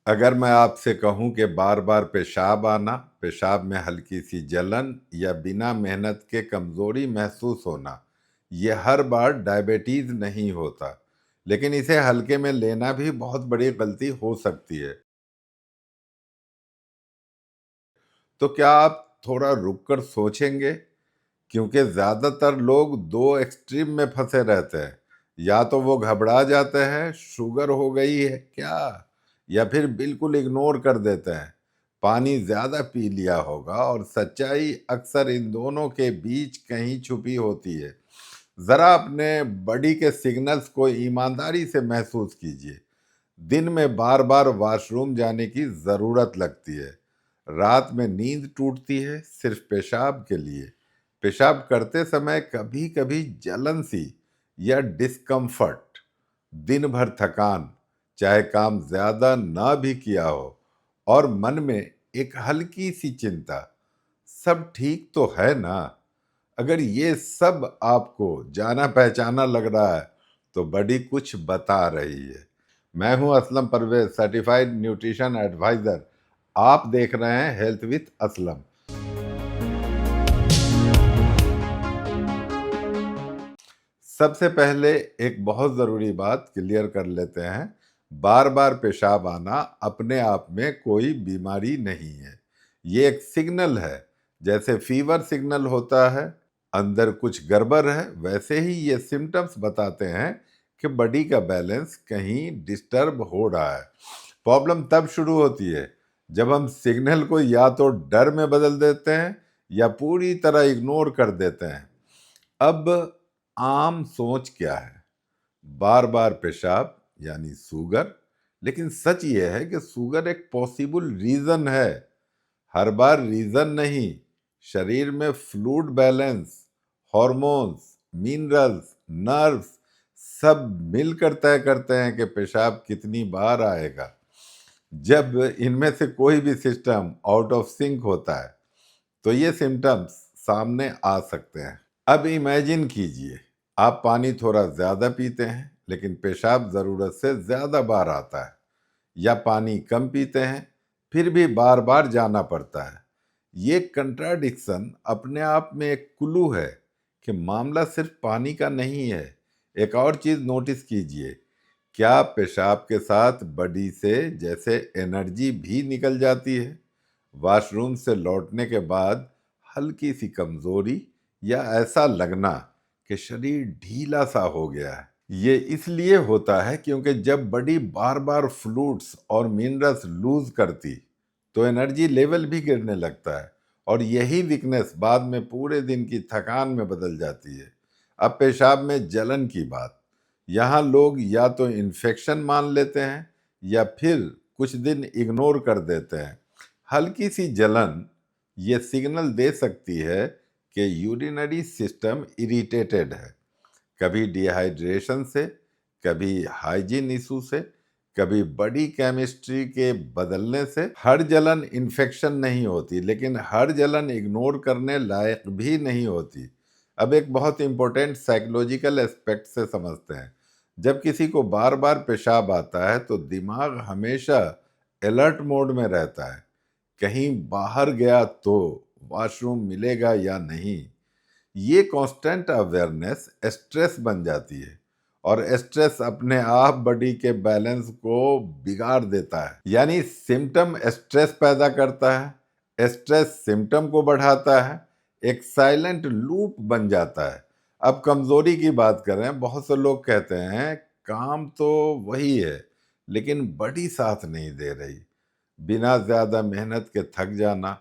अगर मैं आपसे कहूं कि बार बार पेशाब आना, पेशाब में हल्की सी जलन या बिना मेहनत के कमजोरी महसूस होना, यह हर बार डायबिटीज नहीं होता, लेकिन इसे हल्के में लेना भी बहुत बड़ी गलती हो सकती है। तो क्या आप थोड़ा रुककर सोचेंगे? क्योंकि ज़्यादातर लोग दो एक्सट्रीम में फंसे रहते हैं। या तो वो घबरा जाते हैं, शुगर हो गई है क्या? या फिर बिल्कुल इग्नोर कर देते हैं, पानी ज़्यादा पी लिया होगा। और सच्चाई अक्सर इन दोनों के बीच कहीं छुपी होती है। ज़रा अपने बॉडी के सिग्नल्स को ईमानदारी से महसूस कीजिए। दिन में बार बार वॉशरूम जाने की ज़रूरत लगती है। रात में नींद टूटती है सिर्फ पेशाब के लिए। पेशाब करते समय कभी कभी जलन सी या डिस्कम्फर्ट। दिन भर थकान, चाहे काम ज़्यादा ना भी किया हो। और मन में एक हल्की सी चिंता, सब ठीक तो है ना? अगर ये सब आपको जाना पहचाना लग रहा है तो बॉडी कुछ बता रही है। मैं हूं Aslam Parvez, certified nutrition advisor. आप देख रहे हैं हेल्थ विथ असलम। सबसे पहले एक बहुत ज़रूरी बात क्लियर कर लेते हैं। बार बार पेशाब आना अपने आप में कोई बीमारी नहीं है। ये एक सिग्नल है, जैसे फीवर सिग्नल होता है। अंदर कुछ गड़बड़ है, वैसे ही ये सिम्टम्स बताते हैं कि बॉडी का बैलेंस कहीं डिस्टर्ब हो रहा है। प्रॉब्लम तब शुरू होती है जब हम सिग्नल को या तो डर में बदल देते हैं या पूरी तरह इग्नोर कर देते हैं। अब आम सोच क्या है? बार बार पेशाब यानी शुगर। लेकिन सच ये है कि शुगर एक पॉसिबल रीजन है, हर बार रीजन नहीं। शरीर में fluid balance, hormones, minerals, nerves सब मिलकर तय करते हैं कि पेशाब कितनी बार आएगा। जब इनमें से कोई भी सिस्टम आउट ऑफ सिंक होता है तो ये सिम्टम्स सामने आ सकते हैं। अब इमेजिन कीजिए, आप पानी थोड़ा ज़्यादा पीते हैं लेकिन पेशाब ज़रूरत से ज़्यादा बार आता है। या पानी कम पीते हैं फिर भी बार बार जाना पड़ता है। ये कंट्राडिक्शन अपने आप में एक क्लू है कि मामला सिर्फ पानी का नहीं है। एक और चीज़ नोटिस कीजिए, क्या पेशाब के साथ बॉडी से जैसे एनर्जी भी निकल जाती है? वॉशरूम से लौटने के बाद हल्की सी कमजोरी या ऐसा लगना कि शरीर ढीला सा हो गया है। ये इसलिए होता है क्योंकि जब बॉडी बार बार फ्लूइड्स और मिनरल्स लूज करती तो एनर्जी लेवल भी गिरने लगता है। और यही वीकनेस बाद में पूरे दिन की थकान में बदल जाती है। अब पेशाब में जलन की बात, यहाँ लोग या तो इन्फेक्शन मान लेते हैं या फिर कुछ दिन इग्नोर कर देते हैं। हल्की सी जलन ये सिग्नल दे सकती है कि यूरिनरी सिस्टम इरिटेटेड है, कभी डिहाइड्रेशन से, कभी हाइजीन इशू से, कभी बॉडी केमिस्ट्री के बदलने से। हर जलन इन्फेक्शन नहीं होती, लेकिन हर जलन इग्नोर करने लायक भी नहीं होती। अब एक बहुत इंपॉर्टेंट साइकोलॉजिकल एस्पेक्ट से समझते हैं। जब किसी को बार बार पेशाब आता है तो दिमाग हमेशा अलर्ट मोड में रहता है। कहीं बाहर गया तो वॉशरूम मिलेगा या नहीं। ये कांस्टेंट अवेयरनेस स्ट्रेस बन जाती है। और स्ट्रेस अपने आप बॉडी के बैलेंस को बिगाड़ देता है। यानी सिम्टम स्ट्रेस पैदा करता है, स्ट्रेस सिम्टम को बढ़ाता है, एक साइलेंट लूप बन जाता है। अब कमजोरी की बात करें, बहुत से लोग कहते हैं काम तो वही है लेकिन बॉडी साथ नहीं दे रही। बिना ज्यादा मेहनत के थक जाना,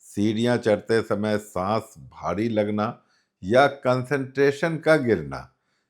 सीढ़ियां चढ़ते समय सांस भारी लगना या कंसंट्रेशन का गिरना,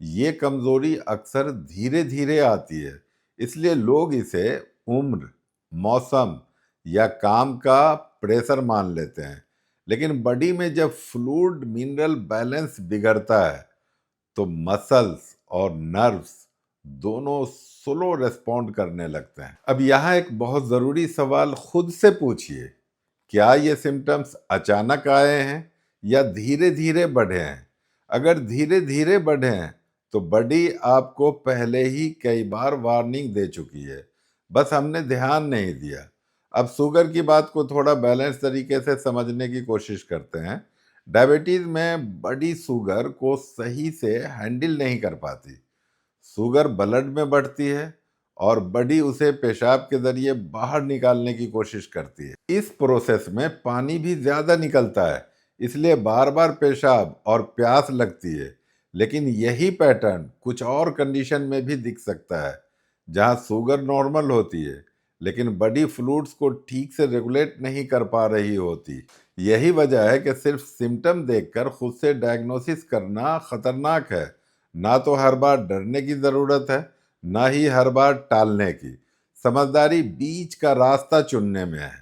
ये कमजोरी अक्सर धीरे धीरे आती है। इसलिए लोग इसे उम्र, मौसम या काम का प्रेशर मान लेते हैं। लेकिन बॉडी में जब फ्लूइड मिनरल बैलेंस बिगड़ता है तो मसल्स और नर्व्स दोनों स्लो रेस्पॉन्ड करने लगते हैं। अब यहाँ एक बहुत ज़रूरी सवाल खुद से पूछिए, क्या ये सिम्टम्स अचानक आए हैं या धीरे धीरे बढ़े हैं? अगर धीरे धीरे बढ़े हैं तो बॉडी आपको पहले ही कई बार वार्निंग दे चुकी है। बस हमने ध्यान नहीं दिया। अब शुगर की बात को थोड़ा बैलेंस तरीके से समझने की कोशिश करते हैं। डायबिटीज़ में बड़ी शुगर को सही से हैंडल नहीं कर पाती। शुगर ब्लड में बढ़ती है और बॉडी उसे पेशाब के जरिए बाहर निकालने की कोशिश करती है। इस प्रोसेस में पानी भी ज़्यादा निकलता है, इसलिए बार बार पेशाब और प्यास लगती है। लेकिन यही पैटर्न कुछ और कंडीशन में भी दिख सकता है, जहां शुगर नॉर्मल होती है लेकिन बॉडी फ्लूइड्स को ठीक से रेगुलेट नहीं कर पा रही होती। यही वजह है कि सिर्फ सिम्टम देखकर खुद से डायग्नोसिस करना खतरनाक है। ना तो हर बार डरने की ज़रूरत है, ना ही हर बार टालने की। समझदारी बीच का रास्ता चुनने में है,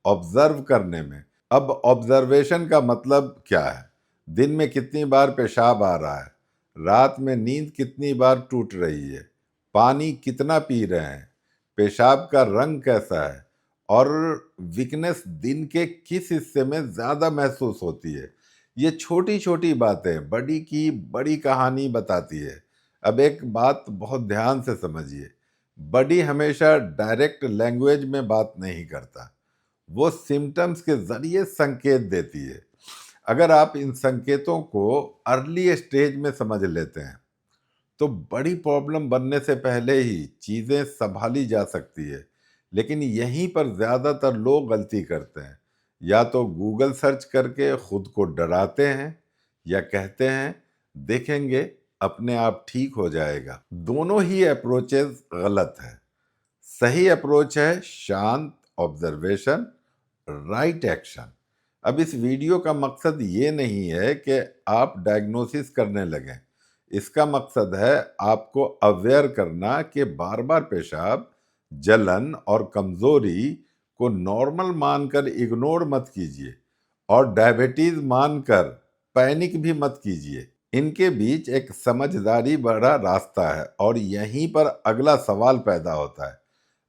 ऑब्जर्व करने में। अब ऑब्जर्वेशन का मतलब क्या है? दिन में कितनी बार पेशाब आ रहा है? रात में नींद कितनी बार टूट रही है? पानी कितना पी रहे हैं? पेशाब का रंग कैसा है? और वीकनेस दिन के किस हिस्से में ज़्यादा महसूस होती है? ये छोटी छोटी बातें बड़ी की बड़ी कहानी बताती है। अब एक बात बहुत ध्यान से समझिए, बड़ी हमेशा डायरेक्ट लैंग्वेज में बात नहीं करता, वो सिम्टम्स के जरिए संकेत देती है। अगर आप इन संकेतों को अर्ली स्टेज में समझ लेते हैं तो बड़ी प्रॉब्लम बनने से पहले ही चीज़ें संभाली जा सकती है। लेकिन यहीं पर ज़्यादातर लोग गलती करते हैं, या तो गूगल सर्च करके खुद को डराते हैं या कहते हैं देखेंगे अपने आप ठीक हो जाएगा। दोनों ही अप्रोचेस गलत है। सही अप्रोच है शांत ऑब्जर्वेशन, राइट एक्शन। अब इस वीडियो का मकसद ये नहीं है कि आप डायग्नोसिस करने लगें। इसका मकसद है आपको अवेयर करना कि बार बार पेशाब, जलन और कमजोरी को नॉर्मल मानकर इग्नोर मत कीजिए और डायबिटीज मानकर पैनिक भी मत कीजिए। इनके बीच एक समझदारी भरा रास्ता है और यहीं पर अगला सवाल पैदा होता है।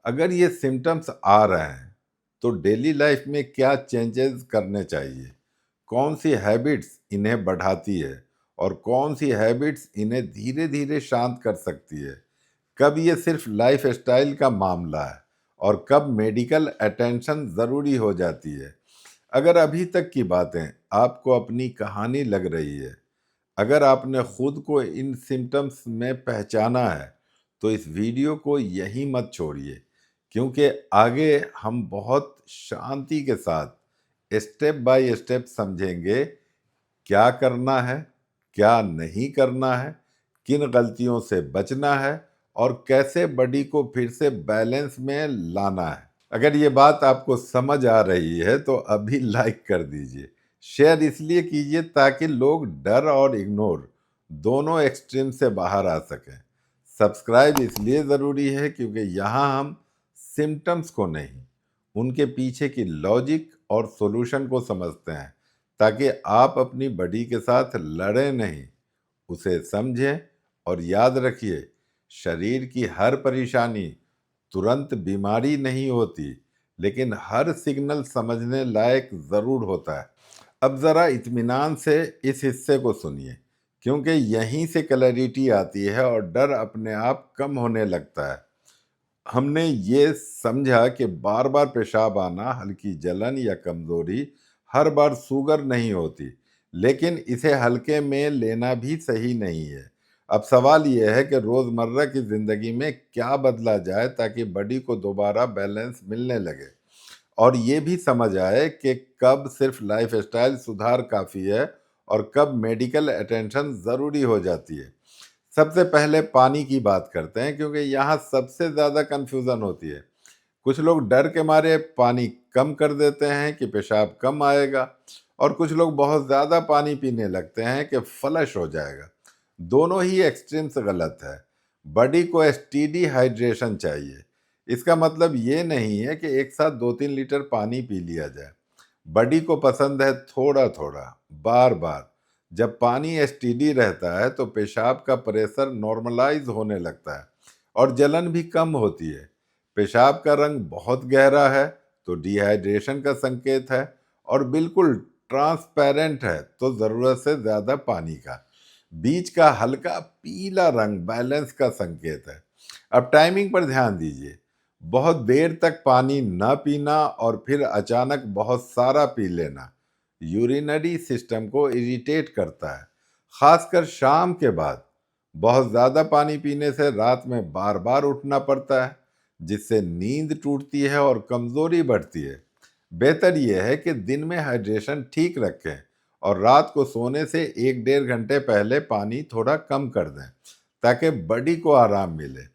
अगर ये सिम्टम्स आ रहे हैं तो डेली लाइफ में क्या चेंजेस करने चाहिए? कौन सी हैबिट्स इन्हें बढ़ाती है और कौन सी हैबिट्स इन्हें धीरे धीरे शांत कर सकती है? कब ये सिर्फ लाइफ स्टाइल का मामला है और कब मेडिकल अटेंशन ज़रूरी हो जाती है? अगर अभी तक की बातें आपको अपनी कहानी लग रही है, अगर आपने खुद को इन सिम्टम्स में पहचाना है, तो इस वीडियो को यहीं मत छोड़िए, क्योंकि आगे हम बहुत शांति के साथ स्टेप बाय स्टेप समझेंगे क्या करना है, क्या नहीं करना है, किन गलतियों से बचना है और कैसे बॉडी को फिर से बैलेंस में लाना है। अगर ये बात आपको समझ आ रही है तो अभी लाइक कर दीजिए। शेयर इसलिए कीजिए ताकि लोग डर और इग्नोर दोनों एक्सट्रीम से बाहर आ सकें। सब्सक्राइब इसलिए ज़रूरी है क्योंकि यहाँ हम सिम्टम्स को नहीं, उनके पीछे की लॉजिक और सॉल्यूशन को समझते हैं, ताकि आप अपनी बॉडी के साथ लड़ें नहीं, उसे समझें। और याद रखिए, शरीर की हर परेशानी तुरंत बीमारी नहीं होती, लेकिन हर सिग्नल समझने लायक ज़रूर होता है। अब ज़रा इत्मीनान से इस हिस्से को सुनिए, क्योंकि यहीं से क्लैरिटी आती है और डर अपने आप कम होने लगता है। हमने ये समझा कि बार बार पेशाब आना, हल्की जलन या कमज़ोरी हर बार शुगर नहीं होती, लेकिन इसे हल्के में लेना भी सही नहीं है। अब सवाल यह है कि रोज़मर्रा की ज़िंदगी में क्या बदला जाए ताकि बॉडी को दोबारा बैलेंस मिलने लगे, और ये भी समझ आए कि कब सिर्फ लाइफस्टाइल सुधार काफ़ी है और कब मेडिकल अटेंशन ज़रूरी हो जाती है। सबसे पहले पानी की बात करते हैं, क्योंकि यहाँ सबसे ज़्यादा कन्फ्यूज़न होती है। कुछ लोग डर के मारे पानी कम कर देते हैं कि पेशाब कम आएगा, और कुछ लोग बहुत ज़्यादा पानी पीने लगते हैं कि फ्लश हो जाएगा। दोनों ही एक्सट्रीम्स गलत है। बॉडी को एसटीडी हाइड्रेशन चाहिए। इसका मतलब ये नहीं है कि एक साथ 2-3 लीटर पानी पी लिया जाए। बॉडी को पसंद है थोड़ा थोड़ा, बार बार। जब पानी एसटीडी रहता है तो पेशाब का प्रेशर नॉर्मलाइज होने लगता है और जलन भी कम होती है। पेशाब का रंग बहुत गहरा है तो डिहाइड्रेशन का संकेत है, और बिल्कुल ट्रांसपेरेंट है तो ज़रूरत से ज़्यादा पानी का। बीच का हल्का पीला रंग बैलेंस का संकेत है। अब टाइमिंग पर ध्यान दीजिए। बहुत देर तक पानी न पीना और फिर अचानक बहुत सारा पी लेना यूरिनरी सिस्टम को इरिटेट करता है, खासकर शाम के बाद। बहुत ज़्यादा पानी पीने से रात में बार बार उठना पड़ता है, जिससे नींद टूटती है और कमज़ोरी बढ़ती है। बेहतर यह है कि दिन में हाइड्रेशन ठीक रखें और रात को सोने से 1 डेढ़ घंटे पहले पानी थोड़ा कम कर दें, ताकि बॉडी को आराम मिले।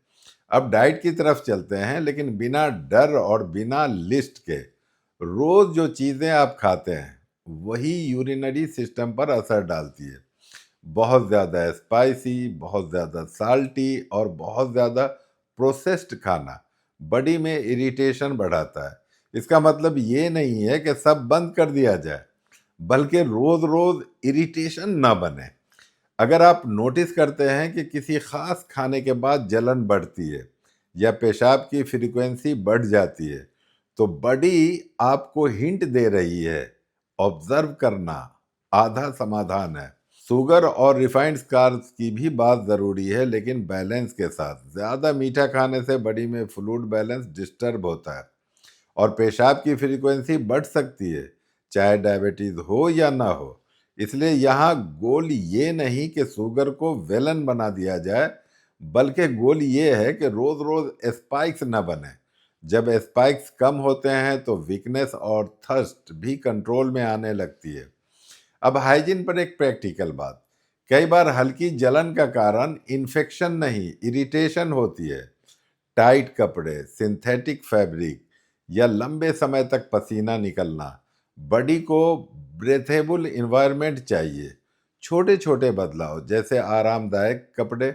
अब डाइट की तरफ चलते हैं, लेकिन बिना डर और बिना लिस्ट के। रोज जो चीज़ें आप खाते हैं वही यूरिनरी सिस्टम पर असर डालती है। बहुत ज़्यादा स्पाइसी, बहुत ज़्यादा साल्टी और बहुत ज़्यादा प्रोसेस्ड खाना बॉडी में इरिटेशन बढ़ाता है। इसका मतलब ये नहीं है कि सब बंद कर दिया जाए, बल्कि रोज़ रोज़ इरिटेशन ना बने। अगर आप नोटिस करते हैं कि किसी खास खाने के बाद जलन बढ़ती है या पेशाब की फ्रीक्वेंसी बढ़ जाती है, तो बॉडी आपको हिंट दे रही है। ऑब्जर्व करना आधा समाधान है। शुगर और रिफाइंड कार्ब्स की भी बात ज़रूरी है, लेकिन बैलेंस के साथ। ज़्यादा मीठा खाने से बॉडी में फ्लूइड बैलेंस डिस्टर्ब होता है और पेशाब की फ्रीक्वेंसी बढ़ सकती है, चाहे डायबिटीज़ हो या ना हो। इसलिए यहाँ गोल ये नहीं कि शुगर को वेलन बना दिया जाए, बल्कि गोल ये है कि रोज़ रोज़ स्पाइक्स ना बने। जब स्पाइक्स कम होते हैं तो वीकनेस और थर्स्ट भी कंट्रोल में आने लगती है। अब हाइजीन पर एक प्रैक्टिकल बात। कई बार हल्की जलन का कारण इन्फेक्शन नहीं, इरिटेशन होती है। टाइट कपड़े, सिंथेटिक फैब्रिक या लंबे समय तक पसीना निकलना, बॉडी को ब्रेथेबल इन्वायरमेंट चाहिए। छोटे छोटे बदलाव जैसे आरामदायक कपड़े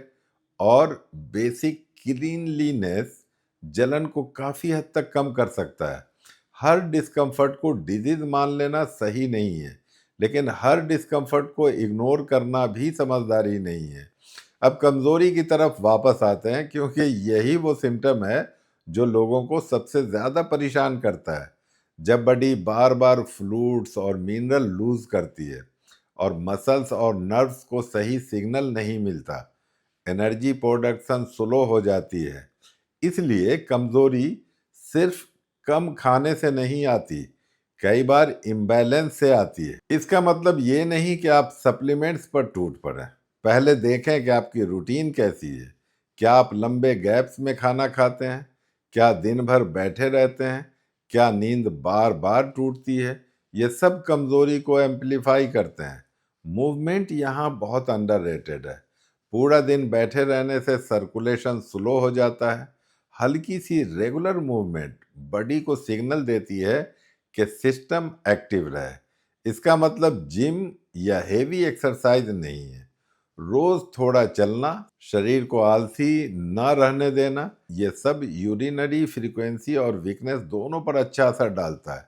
और बेसिक क्लीनलीनेस जलन को काफ़ी हद तक कम कर सकता है। हर डिस्कम्फर्ट को डिजीज मान लेना सही नहीं है, लेकिन हर डिस्कम्फर्ट को इग्नोर करना भी समझदारी नहीं है। अब कमज़ोरी की तरफ वापस आते हैं, क्योंकि यही वो सिम्टम है जो लोगों को सबसे ज़्यादा परेशान करता है। जब बॉडी बार बार फ्लूइड्स और मिनरल लूज करती है और मसल्स और नर्व्स को सही सिग्नल नहीं मिलता, एनर्जी प्रोडक्शन स्लो हो जाती है। इसलिए कमज़ोरी सिर्फ कम खाने से नहीं आती, कई बार इम्बैलेंस से आती है। इसका मतलब ये नहीं कि आप सप्लीमेंट्स पर टूट पड़े। पहले देखें कि आपकी रूटीन कैसी है। क्या आप लंबे गैप्स में खाना खाते हैं? क्या दिन भर बैठे रहते हैं? क्या नींद बार बार टूटती है? ये सब कमज़ोरी को एम्पलीफाई करते हैं। मूवमेंट यहाँ बहुत अंडररेटेड है। पूरा दिन बैठे रहने से सर्कुलेशन स्लो हो जाता है। हल्की सी रेगुलर मूवमेंट बॉडी को सिग्नल देती है कि सिस्टम एक्टिव रहे। इसका मतलब जिम या हेवी एक्सरसाइज नहीं है। रोज थोड़ा चलना, शरीर को आलसी न रहने देना, ये सब यूरिनरी फ्रीक्वेंसी और वीकनेस दोनों पर अच्छा असर डालता है।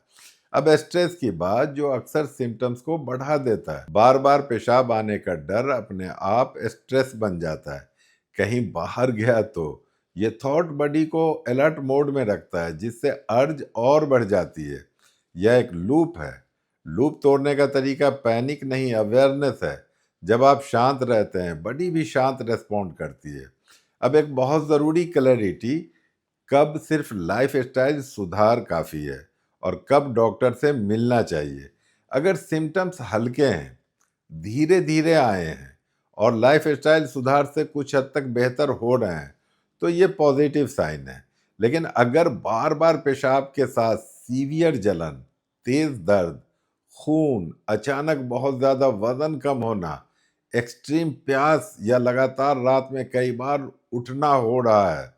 अब स्ट्रेस की बात, जो अक्सर सिम्टम्स को बढ़ा देता है। बार बार पेशाब आने का डर अपने आप स्ट्रेस बन जाता है। कहीं बाहर गया तो ये थॉट बॉडी को अलर्ट मोड में रखता है, जिससे अर्ज और बढ़ जाती है। यह एक लूप है। लूप तोड़ने का तरीका पैनिक नहीं, अवेयरनेस है। जब आप शांत रहते हैं, बॉडी भी शांत रेस्पॉन्ड करती है। अब एक बहुत ज़रूरी क्लैरिटी, कब सिर्फ लाइफस्टाइल सुधार काफ़ी है और कब डॉक्टर से मिलना चाहिए। अगर सिम्टम्स हल्के हैं, धीरे धीरे आए हैं और लाइफस्टाइल सुधार से कुछ हद तक बेहतर हो रहे हैं, तो ये पॉजिटिव साइन है। लेकिन अगर बार बार पेशाब के साथ सीवियर जलन, तेज दर्द, खून, अचानक बहुत ज़्यादा वजन कम होना, एक्सट्रीम प्यास या लगातार रात में कई बार उठना हो रहा है,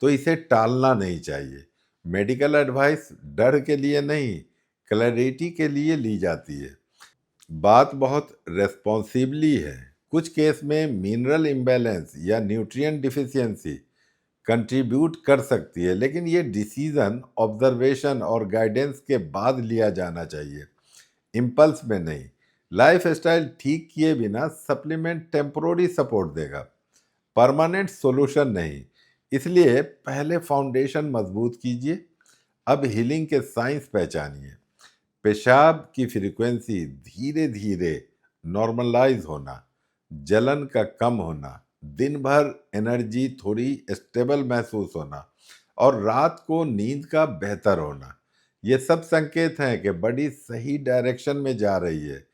तो इसे टालना नहीं चाहिए। मेडिकल एडवाइस डर के लिए नहीं, क्लैरिटी के लिए ली जाती है। बात बहुत रेस्पॉन्सिबली है। कुछ केस में मिनरल इम्बैलेंस या न्यूट्रिएंट डिफिशियंसी कंट्रीब्यूट कर सकती है, लेकिन ये डिसीजन ऑब्जर्वेशन और गाइडेंस के बाद लिया जाना चाहिए, इम्पल्स में नहीं। लाइफस्टाइल ठीक किए बिना सप्लीमेंट टेम्पोररी सपोर्ट देगा, परमानेंट सॉल्यूशन नहीं। इसलिए पहले फाउंडेशन मजबूत कीजिए। अब हीलिंग के साइंस पहचानिए। पेशाब की फ्रीक्वेंसी धीरे धीरे नॉर्मलाइज होना, जलन का कम होना, दिन भर एनर्जी थोड़ी स्टेबल महसूस होना, और रात को नींद का बेहतर होना। ये सब संकेत हैं कि बॉडी सही डायरेक्शन में जा रही है।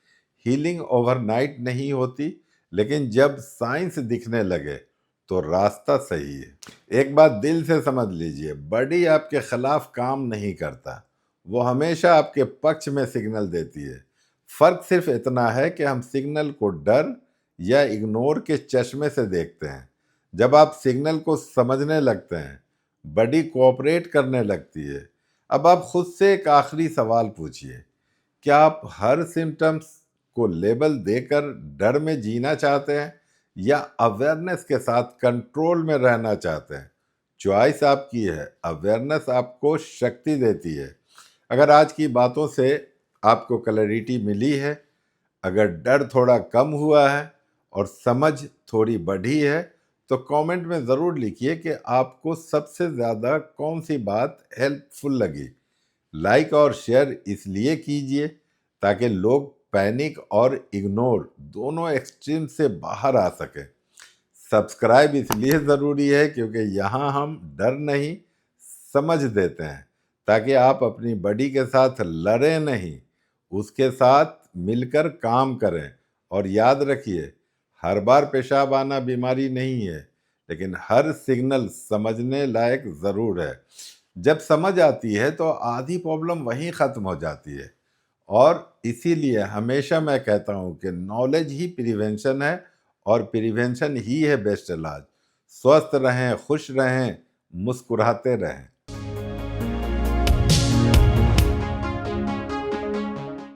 हीलिंग ओवरनाइट नहीं होती, लेकिन जब साइंस दिखने लगे तो रास्ता सही है। एक बात दिल से समझ लीजिए, बॉडी आपके खिलाफ काम नहीं करता, वो हमेशा आपके पक्ष में सिग्नल देती है। फर्क सिर्फ इतना है कि हम सिग्नल को डर या इग्नोर के चश्मे से देखते हैं। जब आप सिग्नल को समझने लगते हैं, बॉडी कोऑपरेट करने लगती है। अब आप खुद से एक आखिरी सवाल पूछिए, क्या आप हर सिम्टम्स को लेबल देकर डर में जीना चाहते हैं या अवेयरनेस के साथ कंट्रोल में रहना चाहते हैं? चॉइस आपकी है, अवेयरनेस आपको शक्ति देती है। अगर आज की बातों से आपको क्लैरिटी मिली है, अगर डर थोड़ा कम हुआ है और समझ थोड़ी बढ़ी है, तो कमेंट में ज़रूर लिखिए कि आपको सबसे ज़्यादा कौन सी बात हेल्पफुल लगी। लाइक और शेयर इसलिए कीजिए ताकि लोग पैनिक और इग्नोर दोनों एक्सट्रीम से बाहर आ सकें। सब्सक्राइब इसलिए ज़रूरी है क्योंकि यहाँ हम डर नहीं, समझ देते हैं, ताकि आप अपनी बॉडी के साथ लड़ें नहीं, उसके साथ मिलकर काम करें। और याद रखिए, हर बार पेशाब आना बीमारी नहीं है, लेकिन हर सिग्नल समझने लायक ज़रूर है। जब समझ आती है तो आधी प्रॉब्लम वहीं ख़त्म हो जाती है। और इसीलिए हमेशा मैं कहता हूँ कि नॉलेज ही प्रिवेंशन है और प्रिवेंशन ही है बेस्ट इलाज। स्वस्थ रहें, खुश रहें, मुस्कुराते रहें।